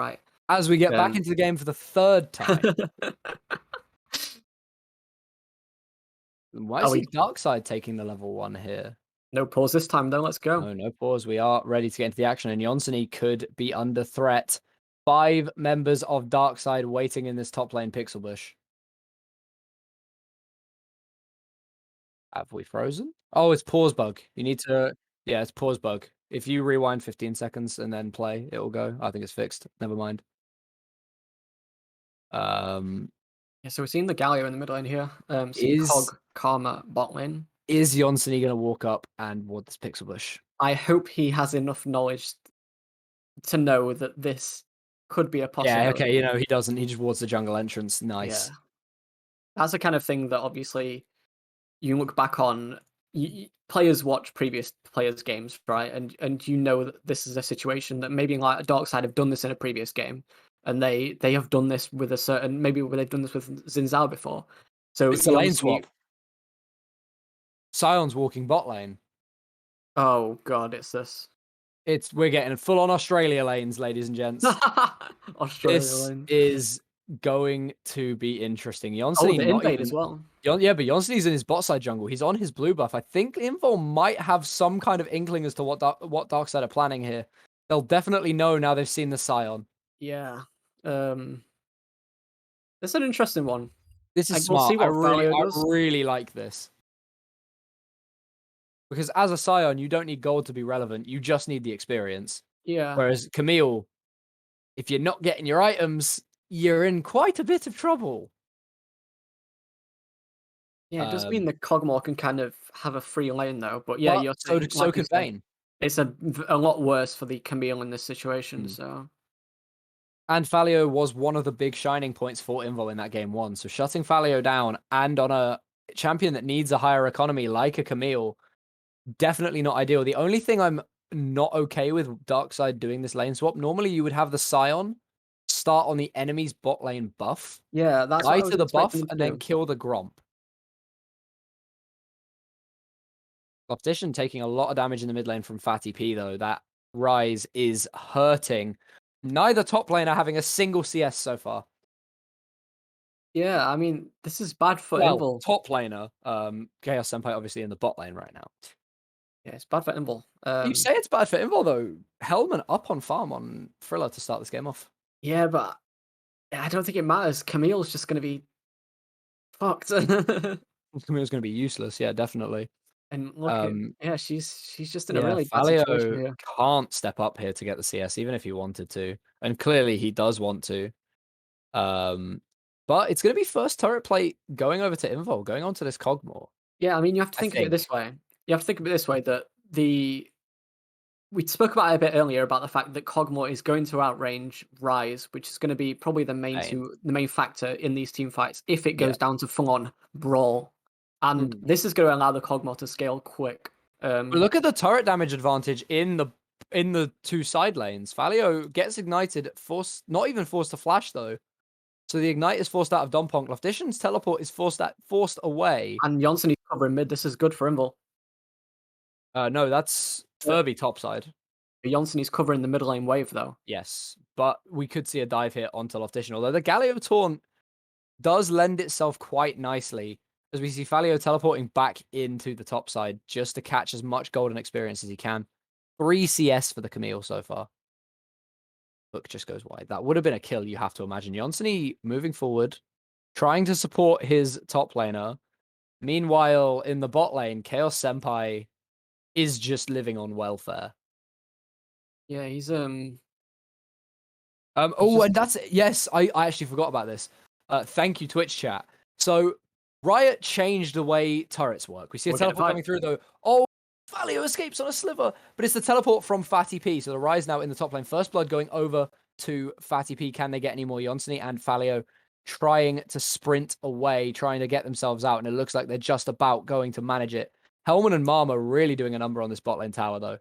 right. As we get back into the game for the third time. Why is Darkside taking the level 1 here? No pause this time, though. Let's go. No pause. We are ready to get into the action, and Yonseni could be under threat. 5 members of Darkside waiting in this top lane pixel bush. Have we frozen? Oh, it's pause bug. You need to... Yeah, it's pause bug. If you rewind 15 seconds and then play, it will go. I think it's fixed. Never mind. Yeah, so we're seeing the Galio in the mid lane here. Cog, Karma, bot lane. Is Yonseni going to walk up and ward this pixel bush? I hope he has enough knowledge to know that this could be a possibility. Yeah, okay, you know, he doesn't. He just wards the jungle entrance. Nice. Yeah. That's the kind of thing that obviously you look back on. Players watch previous players' games, right? And you know that this is a situation that maybe like Darkside have done this in a previous game, and they have done this with a certain, maybe they've done this with Xin before. So it's a lane swap. Sion's walking bot lane. Oh god, it's this. We're getting full on Australia lanes, ladies and gents. Australia lanes. Is going to be interesting. Yonseni the invade as well. Yeah, but Yonseni's in his bot side jungle. He's on his blue buff. I think Invul might have some kind of inkling as to what Darkside are planning here. They'll definitely know now they've seen the Sion. Yeah. It's an interesting one. This is smart. I really like this. Because as a Sion, you don't need gold to be relevant. You just need the experience. Yeah. Whereas Camille, if you're not getting your items, you're in quite a bit of trouble. Yeah, it does mean the Cogmore can kind of have a free lane though, but yeah, you're saying, so can Vayne. It's a lot worse for the Camille in this situation. So, and Falio was one of the big shining points for Invul in that game 1. So shutting Falio down and on a champion that needs a higher economy like a Camille, definitely not ideal. The only thing I'm not okay with Darkside doing this lane swap, normally you would have the Sion start on the enemy's bot lane buff. Yeah, that's die to the buff and then kill the Gromp. Competition taking a lot of damage in the mid lane from Fatty P though. That Rise is hurting. Neither top lane are having a single CS so far. Yeah, I mean, this is bad for Invul. Top laner, Chaos Senpai obviously in the bot lane right now. Yeah, it's bad for Invul. You say it's bad for Invul though. Hellman up on farm on Thriller to start this game off. Yeah, but I don't think it matters. Camille's just going to be fucked. Camille's going to be useless. Yeah, definitely. And look, yeah, she's just in a really bad situation here. Can't step up here to get the CS, even if he wanted to, and clearly he does want to. But it's going to be first turret play going over to Invul, going on to this Cogmore. Yeah, I mean, you have to think of it this way. You have to think of it this way, that we spoke about it a bit earlier about the fact that Cogmore is going to outrange Rise, which is going to be probably the main factor in these team fights if it goes down to full-on brawl. And this is going to allow the Cogmore to scale quick. Look at the turret damage advantage in the 2 side lanes. Falio gets ignited, not even forced to flash though. So the ignite is forced out of Dompong. Loftition's teleport is forced away. And Yonseni's covering mid. This is good for Invul. No, that's Furby topside. Yonseni's covering the middle lane wave though. Yes, but we could see a dive here onto Loftition. Although the Galio taunt does lend itself quite nicely, as we see Falio teleporting back into the top side just to catch as much golden experience as he can. 3 CS for the Camille so far. Book just goes wide. That would have been a kill, you have to imagine. Yonseni moving forward, trying to support his top laner. Meanwhile, in the bot lane, Chaos Senpai is just living on welfare. Yeah, he's and that's it. Yes, I actually forgot about this. Thank you, Twitch chat. So Riot changed the way turrets work. We see a teleport coming through though. Oh, Falio escapes on a sliver, but it's the teleport from Fatty P. So the Rise now in the top lane. First blood going over to Fatty P. Can they get any more? Yonseni and Falio trying to sprint away, trying to get themselves out, and it looks like they're just about going to manage it. Hellman and Marma really doing a number on this bot lane tower though.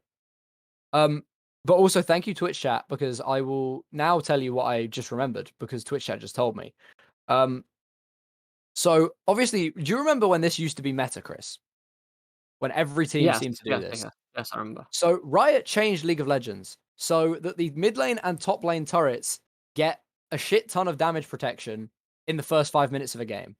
But also thank you Twitch chat, because I will now tell you what I just remembered, because Twitch chat just told me. So obviously, do you remember when this used to be meta, Chris? When every team seemed to do this. Yes, I remember. So Riot changed League of Legends so that the mid lane and top lane turrets get a shit ton of damage protection in the first 5 minutes of a game.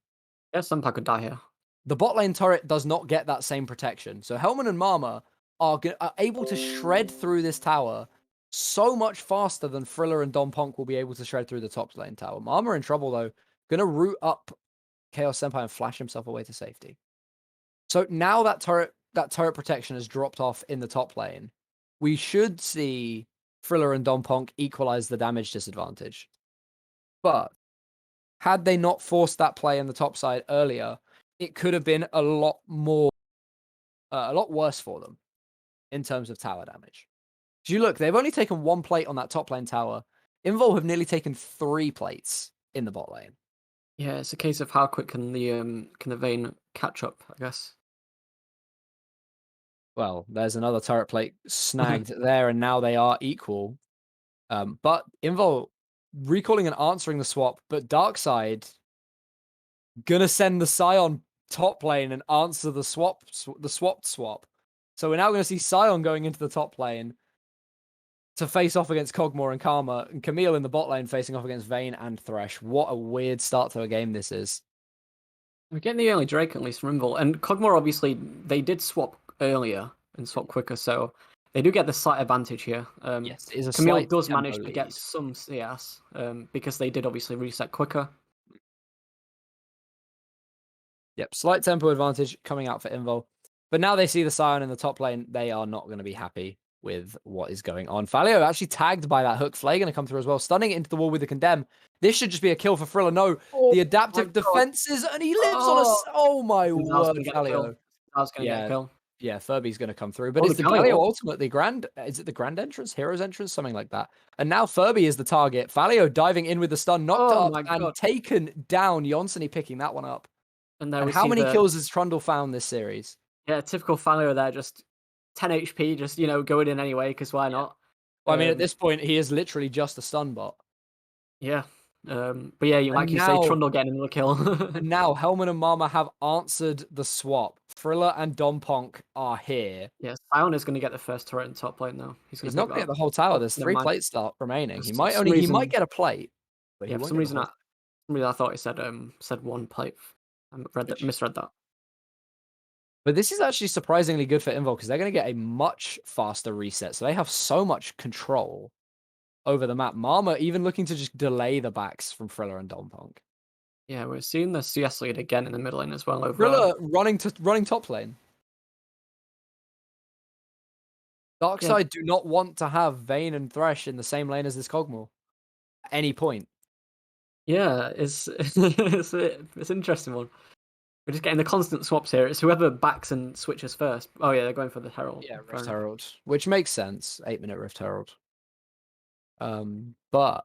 Yeah, Senpai could die here. The bot lane turret does not get that same protection. So Hellman and Mama are able to shred through this tower so much faster than Thriller and Dom Punk will be able to shred through the top lane tower. Mama in trouble, though. Gonna root up Chaos Senpai and flash himself away to safety. So now that turret protection has dropped off in the top lane. We should see Thriller and Dom Punk equalize the damage disadvantage. But had they not forced that play in the top side earlier, it could have been a lot worse for them in terms of tower damage. Do you look, they've only taken 1 plate on that top lane tower. Invul have nearly taken 3 plates in the bot lane. Yeah, it's a case of how quick can the Vayne catch up, I guess. Well, there's another turret plate snagged there, and now they are equal. But Invul recalling and answering the swap, but Darkside gonna send the Scion top lane and answer the swapped swap. So we're now gonna see Scion going into the top lane to face off against Kog'Maw and Karma, and Camille in the bot lane facing off against Vayne and Thresh. What a weird start to a game this is. We're getting the early Drake at least from Invul, and Kog'Maw obviously they did swap earlier and swap quicker, so they do get the slight advantage here. Yes, it is a Camille slight does tempo manage to get lead. some CS because they did obviously reset quicker. Yep, slight tempo advantage coming out for Invul. But now they see the Scion in the top lane, they are not going to be happy with what is going on. Falio actually tagged by that hook. Flay going to come through as well, stunning it into the wall with the condemn. This should just be a kill for Thriller. No, the adaptive defenses, and he lives on a... Oh my word, Falio. I was going to get a kill. Yeah, Furby's going to come through. But it's the Galio ultimately is it the Grand Entrance, Hero's Entrance, something like that. And now Furby is the target. Falio diving in with the stun, knocked up and taken down. Yonseni picking that one up. And how many kills has Trundle found this series? Yeah, typical Falio there, just 10 HP, just, going in anyway, because why not? Well, I mean, at this point, he is literally just a stun bot. Yeah. But yeah, like you say, Trundle getting another kill. And now Hellman and Mama have answered the swap. Thriller and Dom Punk are here. Yeah, Scion is going to get the first turret in top lane now. He's not going to get the whole tower. There's 3 plates remaining. He might get a plate. But yeah, for some reason I thought he said 1 plate. I misread that. But this is actually surprisingly good for Invul because they're going to get a much faster reset. So they have so much control over the map. Mama even looking to just delay the backs from Thriller and Dom Punk. Yeah, we're seeing the CS lead again in the mid lane as well. Thriller running top lane. Darkside do not want to have Vayne and Thresh in the same lane as this Kog'Maw at any point. Yeah, it's an interesting one. We're just getting the constant swaps here. It's whoever backs and switches first. Oh yeah, they're going for the Herald. Yeah, Rift Herald, which makes sense. 8-minute Rift Herald. But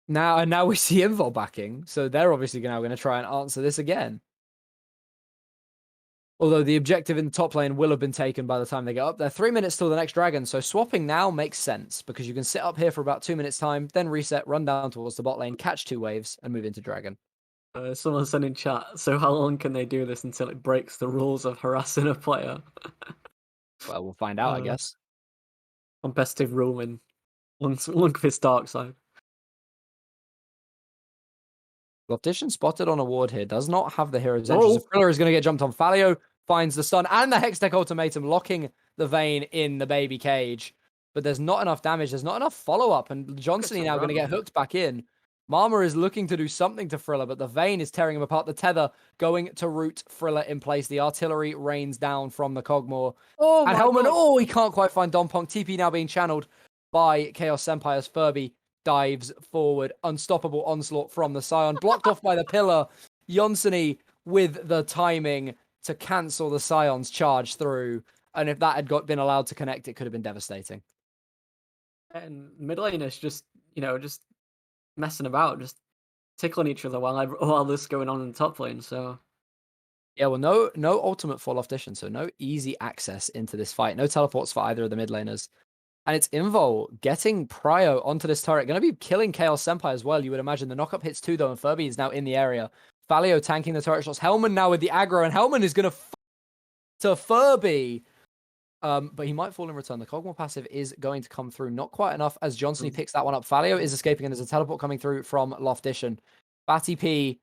now we see Invul backing, so they're obviously now going to try and answer this again. Although the objective in the top lane will have been taken by the time they get up there. 3 minutes till the next dragon, so swapping now makes sense because you can sit up here for about 2 minutes time, then reset, run down towards the bot lane, catch 2 waves, and move into dragon. Someone said in chat, so how long can they do this until it breaks the rules of harassing a player? Well, we'll find out, I guess. Competitive rule in Lundqvist Darkside. Loftician spotted on a ward here. Does not have the Hero's Entrance. Thriller is going to get jumped on. Falio finds the stun and the Hextech Ultimatum, locking the Vayne in the baby cage. But there's not enough damage. There's not enough follow-up. And Johnson now going to get hooked back in. Mama is looking to do something to Thriller, but the Vayne is tearing him apart. The tether going to root Thriller in place. The artillery rains down from the Kog'Maw. And Hellman, he can't quite find Dom Punk. TP now being channeled by Chaos Senpai as Furby dives forward. Unstoppable onslaught from the Scion. Blocked off by the pillar. Yonseni with the timing to cancel the Scion's charge through. And if that had been allowed to connect, it could have been devastating. And mid lane is just messing about, just tickling each other while this is going on in the top lane. So yeah, well, no ultimate for Loftician, so no easy access into this fight. No teleports for either of the mid laners. And it's Invul getting Prio onto this turret. Going to be killing Chaos Senpai as well, you would imagine. The knockup hits 2, though, and Furby is now in the area. Falio tanking the turret shots. Hellman now with the aggro, and Hellman is going to Furby. But he might fall in return. The Cogmore passive is going to come through. Not quite enough as Johnson picks that one up. Falio is escaping, and there's a teleport coming through from Loftition. Fatty P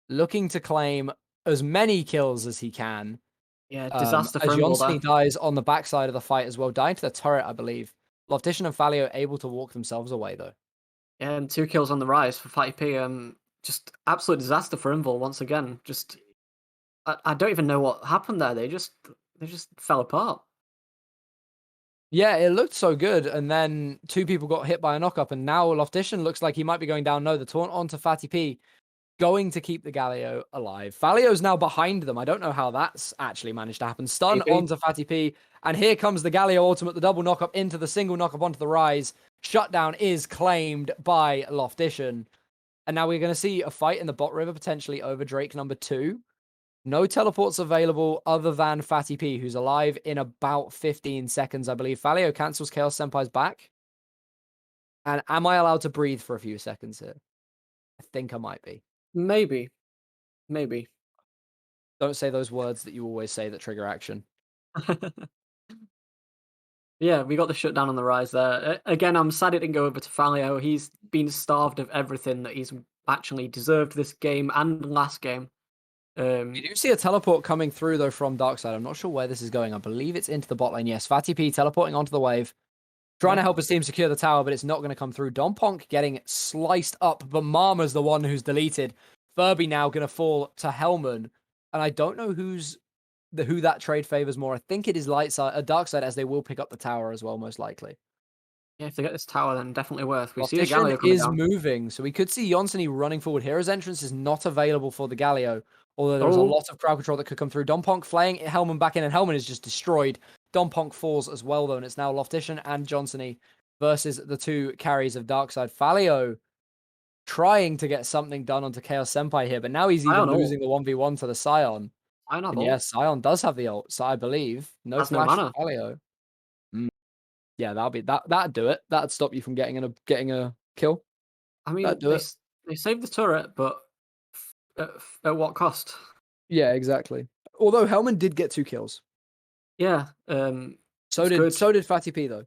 looking to claim as many kills as he can. Yeah, disaster for as Invul Johnson there. dies on the backside of the fight as well, dying to the turret, I believe. Loftition and Falio able to walk themselves away, though. Yeah, and 2 kills on the rise for Fatty P. Just absolute disaster for Invul once again. Just I don't even know what happened there. They just fell apart. Yeah, it looked so good, and then 2 people got hit by a knock-up, and now Loftition looks like he might be going down. No, the taunt onto Fatty P, going to keep the Galio alive. Falio's now behind them. I don't know how that's actually managed to happen. Stun AP. onto Fatty P, and here comes the Galio ultimate, the double knock-up into the single knock-up onto the rise. Shutdown is claimed by Loftition, and now we're going to see a fight in the bot river, potentially over Drake number 2. No teleports available other than Fatty P, who's alive in about 15 seconds, I believe. Falio cancels Chaos Senpai's back. And am I allowed to breathe for a few seconds here? I think I might be. Maybe. Don't say those words that you always say that trigger action. Yeah, we got the shutdown on the rise there. Again, I'm sad it didn't go over to Falio. He's been starved of everything that he's actually deserved this game and last game. You do see a teleport coming through, though, from Darkside. I'm not sure where this is going. I believe it's into the bot lane. Yes, Fatty P teleporting onto the wave. Trying to help his team secure the tower, but it's not going to come through. Donponk getting sliced up, but Mama's the one who's deleted. Furby now going to fall to Hellman. And I don't know who that trade favors more. I think it is Darkside, as they will pick up the tower as well, most likely. Yeah, if they get this tower, then definitely worth. We see the Loftition Galio coming is down. moving, so we could see Jonsson running forward. Hero's entrance is not available for the Galio, although there's a lot of crowd control that could come through. Donponk flaying Hellman back in, and Hellman is just destroyed. Donponk falls as well, though, and it's now Loftition and Johnson versus the 2 carries of Darkside. Falio trying to get something done onto Chaos Senpai here, but now he's even losing the 1v1 to the Scion. And yes, Scion does have the ult, so I believe. No flash for Falio. Yeah, that'd do it. That'd stop you from getting a kill. I mean, they saved the turret, but at what cost? Yeah, exactly. Although Hellman did get 2 kills. Yeah. So did Fatty P, though.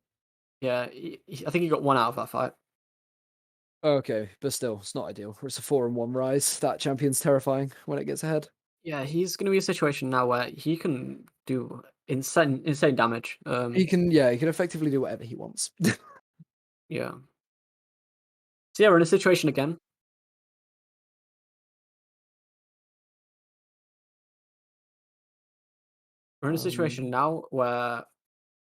Yeah, I think he got 1 out of that fight. Okay, but still, it's not ideal. It's a 4-1 rise. That champion's terrifying when it gets ahead. Yeah, he's going to be a situation now where he can do insane damage. He can effectively do whatever he wants. Yeah. So yeah, we're in a situation again. We're in a situation now where,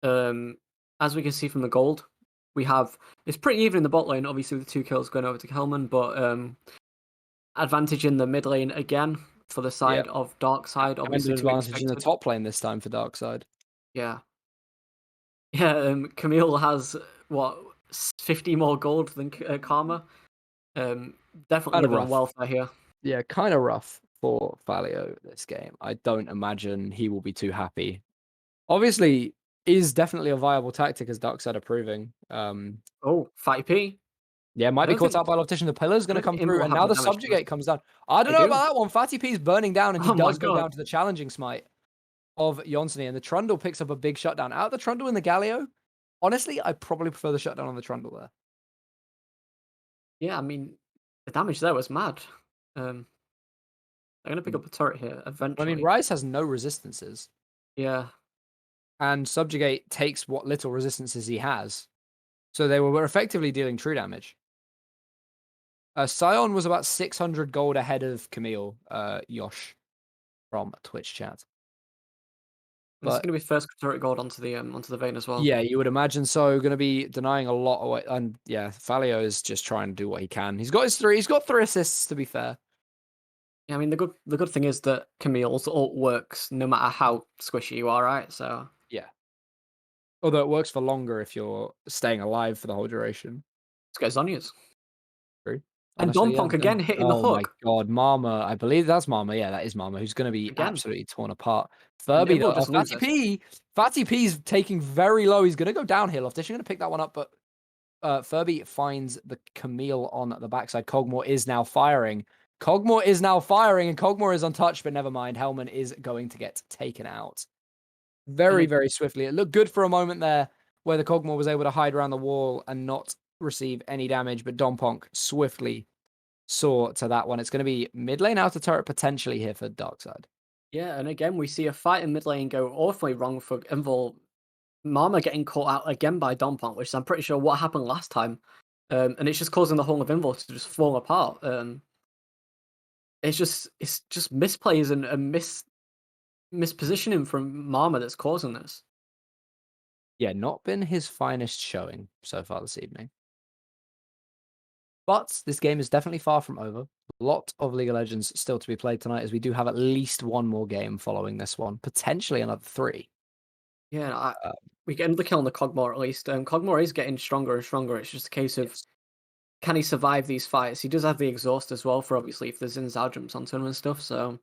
as we can see from the gold, it's pretty even in the bot lane, obviously with 2 kills going over to Hellman, but advantage in the mid lane again for the side of Darkside. Obviously, advantage in the top lane this time for Darkside. Yeah. Yeah, Camille has, 50 more gold than Karma. Definitely living on welfare here. Yeah, kind of rough for Falio this game. I don't imagine he will be too happy. Obviously, is definitely a viable tactic, as Darkside are proving. Fatty P. Yeah, might be caught out by Loftition. The pillar's going to come through, and now the Subjugate comes down. I don't know about that one. Fatty P's burning down, and he does go down to the challenging smite of Jonsson, and the Trundle picks up a big shutdown. Out of the Trundle and the Galio, honestly, I probably prefer the shutdown on the Trundle there. Yeah, I mean, the damage there was mad. They're going to pick up a turret here eventually. I mean, Rise has no resistances. Yeah. And Subjugate takes what little resistances he has. So they were effectively dealing true damage. Scion was about 600 gold ahead of Camille, Yosh, from Twitch chat. But it's going to be first turret gold onto the Vayne as well. Yeah, you would imagine so. Going to be denying a lot away, and yeah, Falio is just trying to do what he can. He's got 3 assists, to be fair. Yeah, I mean the good thing is that Camille's ult works no matter how squishy you are, right? So yeah. Although it works for longer if you're staying alive for the whole duration. Let's get Zhonya's. True. And Donponk again hitting the hook. Oh my god, Mama. I believe that's Mama. Yeah, that is Mama, who's going to be absolutely torn apart. Furby, though. Fatty P's taking very low. He's going to go down here. Loftish going to pick that one up, but Furby finds the Camille on the backside. Cogmore is now firing. And Cogmore is untouched, but never mind. Hellman is going to get taken out. very, very swiftly. It looked good for a moment there where the Kog'Maw was able to hide around the wall and not receive any damage, but Donponk swiftly saw to that one. It's going to be mid lane outer turret potentially here for Darkside. Yeah, and again, we see a fight in mid lane go awfully wrong for Invul. Mama getting caught out again by Donpont, which I'm pretty sure what happened last time. And it's just causing the whole of Invul to just fall apart. It's just misplays and mispositioning from Mama that's causing this. Yeah, not been his finest showing so far this evening. But this game is definitely far from over. A lot of League of Legends still to be played tonight, as we do have at least one more game following this one, potentially another 3. Yeah, we get the kill on the Kog'Maw at least. Kog'Maw is getting stronger and stronger. It's just a case of can he survive these fights? He does have the exhaust as well for obviously if there's Inzal jumps onto him and stuff. So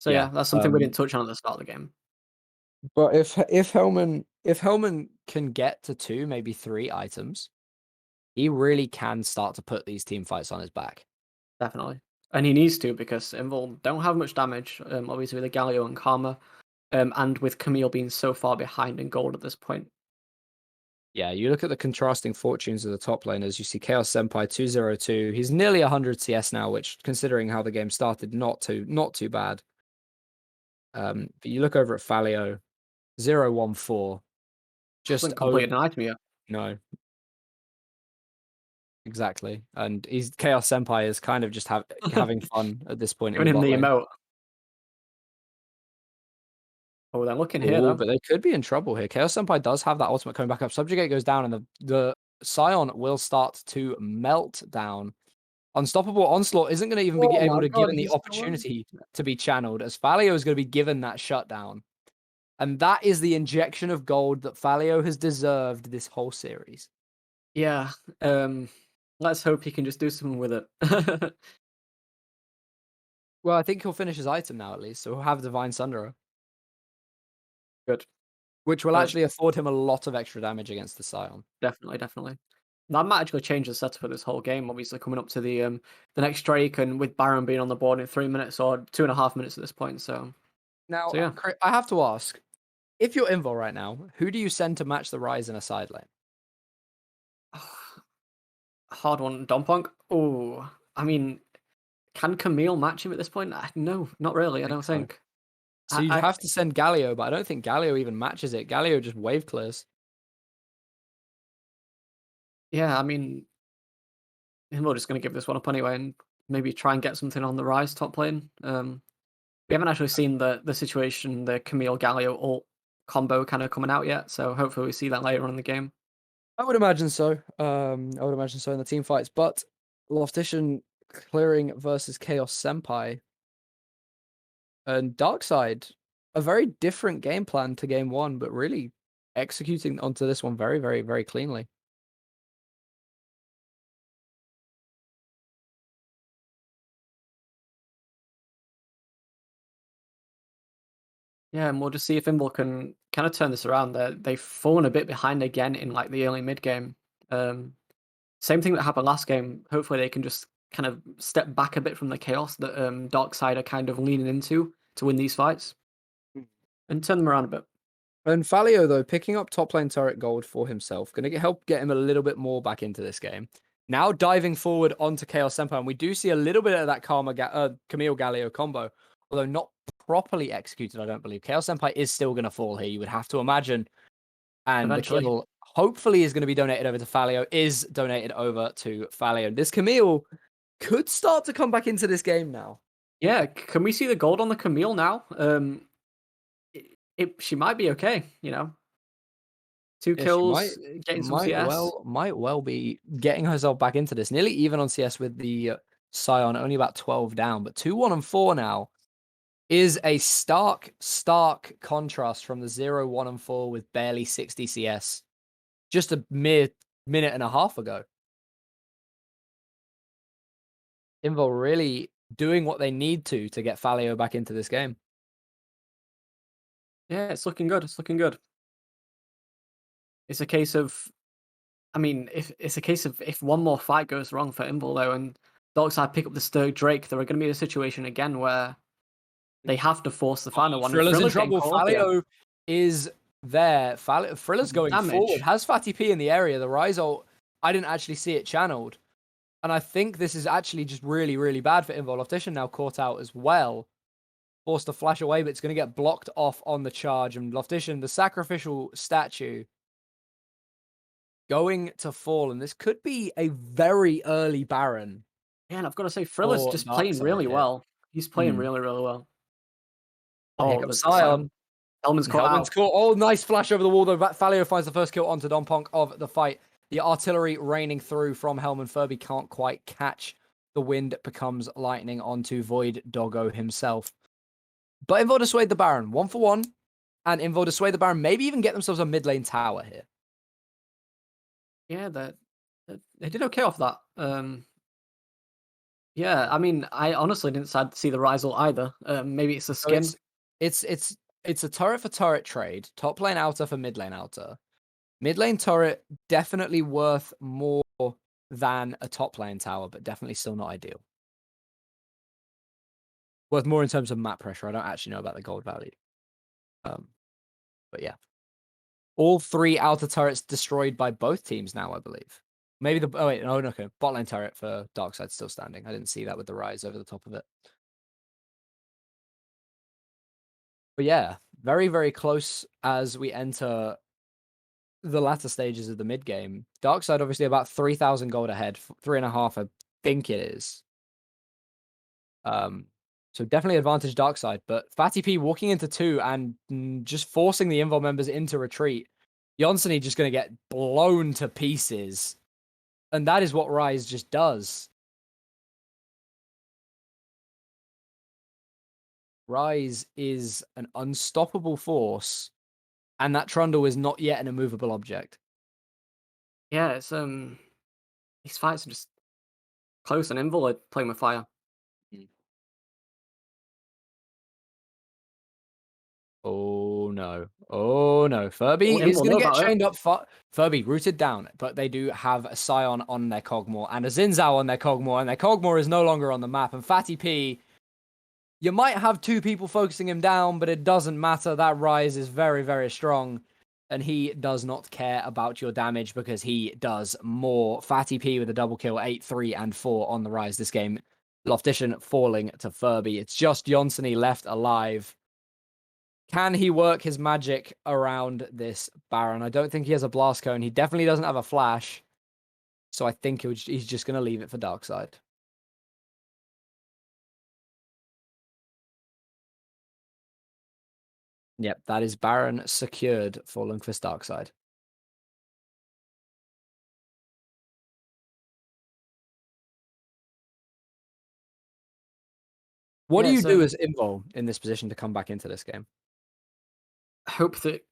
yeah, that's something we didn't touch on at the start of the game. But if Hellman can get to 2, maybe 3 items, he really can start to put these team fights on his back. Definitely. And he needs to because Invul don't have much damage, obviously with the Galio and Karma, and with Camille being so far behind in gold at this point. Yeah, you look at the contrasting fortunes of the top laners. You see Chaos Senpai 202. He's nearly 100 CS now, which, considering how the game started, not too bad. But you look over at Falio, 014. Just hasn't completed an item yet. No. Exactly. And Chaos Senpai is kind of just having fun at this point. Giving him the emote. Oh, they're looking here, though. But they could be in trouble here. Chaos Senpai does have that ultimate coming back up. Subjugate goes down, and the Scion will start to melt down. Unstoppable Onslaught isn't going to even be able to give him the opportunity to be channeled, as Falio is going to be given that shutdown. And that is the injection of gold that Falio has deserved this whole series. Yeah. Let's hope he can just do something with it. Well, I think he'll finish his item now, at least. So he'll have Divine Sunderer. Good. Which will actually afford him a lot of extra damage against the Scion. Definitely. That might actually change the setup of this whole game. Obviously, coming up to the next Drake, and with Baron being on the board in 3 minutes or 2.5 minutes at this point. So now, yeah. I have to ask, if you're Invul right now, who do you send to match the Rise in a side lane? Hard one, Donpunk. Oh, I mean, can Camille match him at this point? No, not really. I don't think. So you'd have to send Galio, but I don't think Galio even matches it. Galio just wave clears. Yeah, I mean, we're just going to give this one up anyway and maybe try and get something on the Rise top lane. We haven't actually seen the situation, the Camille Galio ult combo kind of coming out yet, so hopefully we see that later on in the game. I would imagine so. I would imagine so in the team fights, but Loftian clearing versus Chaos Senpai and Darkside, a very different game plan to game 1, but really executing onto this one very, very, very cleanly. Yeah, and we'll just see if Invul can kind of turn this around. They've fallen a bit behind again in like the early mid game. Same thing that happened last game. Hopefully they can just kind of step back a bit from the chaos that Darkside are kind of leaning into to win these fights and turn them around a bit. And Falio, though, picking up top lane turret gold for himself, going to help get him a little bit more back into this game. Now diving forward onto Chaos Senpai, and we do see a little bit of that Camille Galio combo, although not properly executed, I don't believe. Chaos Senpai is still going to fall here, you would have to imagine. And eventually. The kill hopefully is going to be donated over to Falio, is donated over to Falio. This Camille could start to come back into this game now. Yeah, can we see the gold on the Camille now? She might be okay, 2 kills, getting some CS. Might well be getting herself back into this. Nearly even on CS with the Scion, only about 12 down, but 2-1 and 4 now is a stark contrast from the 0-1 and 4 with barely 60 CS just a mere minute and a half ago. Invul really doing what they need to get Falio back into this game. Yeah, it's looking good. It's a case of, if one more fight goes wrong for Invul though, and Darkside pick up the Sturg Drake, there are going to be a situation again where they have to force the final one. Thriller's in trouble. is there. Thriller's going forward. Has Fatty P in the area. The Rise ult, I didn't actually see it channeled. And I think this is actually just really, really bad for Invul. Loftition now caught out as well. Forced to flash away, but it's going to get blocked off on the charge. And Loftition, the sacrificial statue, going to fall. And this could be a very early Baron. Yeah, and I've got to say, Thriller's just playing really well. He's playing really, really well. Oh, Scion. Hellman's caught. Oh, nice flash over the wall, though. Falio finds the first kill onto Donponk of the fight. The artillery raining through from Hellman. Furby can't quite catch. The wind becomes lightning onto Void Doggo himself. But Invul dissuade the Baron. 1-for-1. And Invul dissuade the Baron. Maybe even get themselves a mid lane tower here. Yeah, they did okay off that. Yeah, I mean, I honestly didn't see the Rise ult either. Maybe it's a skin. So it's a turret for turret trade. Top lane outer for mid lane outer. Mid lane turret definitely worth more than a top lane tower, but definitely still not ideal. Worth more in terms of map pressure. I don't actually know about the gold value. But yeah. All 3 outer turrets destroyed by both teams now, I believe. Maybe okay. Bot lane turret for Darkside still standing. I didn't see that with the Rise over the top of it. But yeah, very, very close as we enter the latter stages of the mid game. Darkside obviously about 3,000 gold ahead, 3.5, I think it is. So definitely advantage Darkside, but Fatty P walking into 2 and just forcing the Invul members into retreat. Yonsony just going to get blown to pieces. And that is what Rise just does. Rise is an unstoppable force, and that Trundle is not yet an immovable object. Yeah, it's these fights are just close, and Invul are playing with fire. Oh no. Oh no. Furby is going to get chained up. Furby rooted down, but they do have a Scion on their Cogmore and a Xinzao on their Cogmore, and their Cogmore is no longer on the map. And Fatty P, you might have 2 people focusing him down, but it doesn't matter. That Rise is very, very strong, and he does not care about your damage because he does more. Fatty P with a double kill, 8, 3, and 4 on the Rise this game. Loftition falling to Furby. It's just Yonsony left alive. Can he work his magic around this Baron? I don't think he has a blast cone. He definitely doesn't have a flash. So I think he's just going to leave it for Darkside. Yep, that is Baron secured for Lundqvist Darkside. What do you do as Invul in this position to come back into this game? Hope that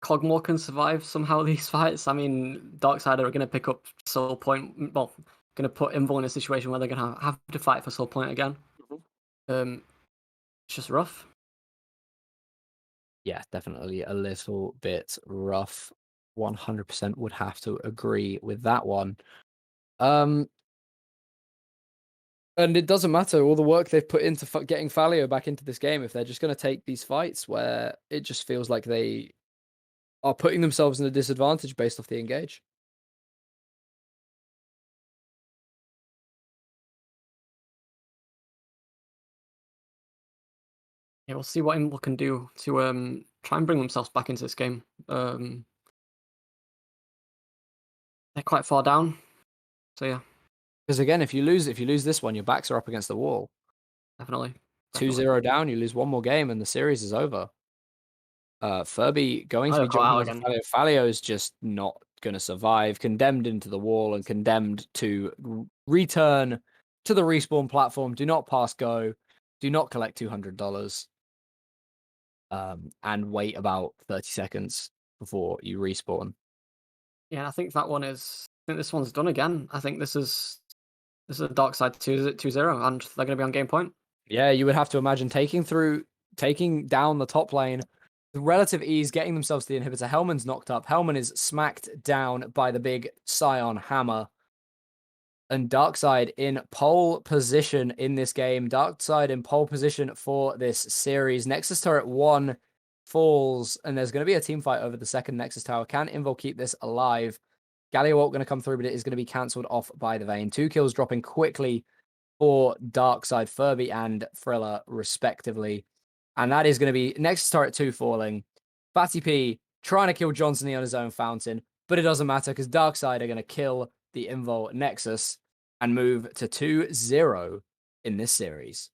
Cogmore can survive somehow these fights. I mean, Darkside are going to pick up Soul Point. Well, going to put Invul in a situation where they're going to have to fight for Soul Point again. It's just rough. Yeah, definitely a little bit rough. 100% would have to agree with that one. And it doesn't matter all the work they've put into getting Falio back into this game if they're just going to take these fights where it just feels like they are putting themselves in a disadvantage based off the engage. Yeah, we'll see what Invul can do to try and bring themselves back into this game. They're quite far down, so yeah. Because again, if you lose this one, your backs are up against the wall. Definitely. 2-0 down, you lose one more game, and the series is over. Furby going to be jumping on Falio. Falio is just not going to survive. Condemned into the wall and condemned to return to the respawn platform. Do not pass go. Do not collect $200. And wait about 30 seconds before you respawn. Yeah, I think that one is. I think this one's done again. I think this is a Darkside 2-0, and they're going to be on game point. Yeah, you would have to imagine taking down the top lane with relative ease, getting themselves to the inhibitor. Hellman's knocked up. Hellman is smacked down by the big Scion hammer. And Darkside in pole position in this game. Darkside in pole position for this series. Nexus turret 1 falls, and there's going to be a team fight over the second Nexus Tower. Can Invul keep this alive? Galliowalt going to come through, but it is going to be cancelled off by the Vayne. 2 kills dropping quickly for Darkside, Furby, and Thriller, respectively. And that is going to be Nexus Turret 2 falling. Fatty P trying to kill Johnson on his own fountain, but it doesn't matter because Darkside are going to kill the Invul Nexus and move to 2-0 in this series.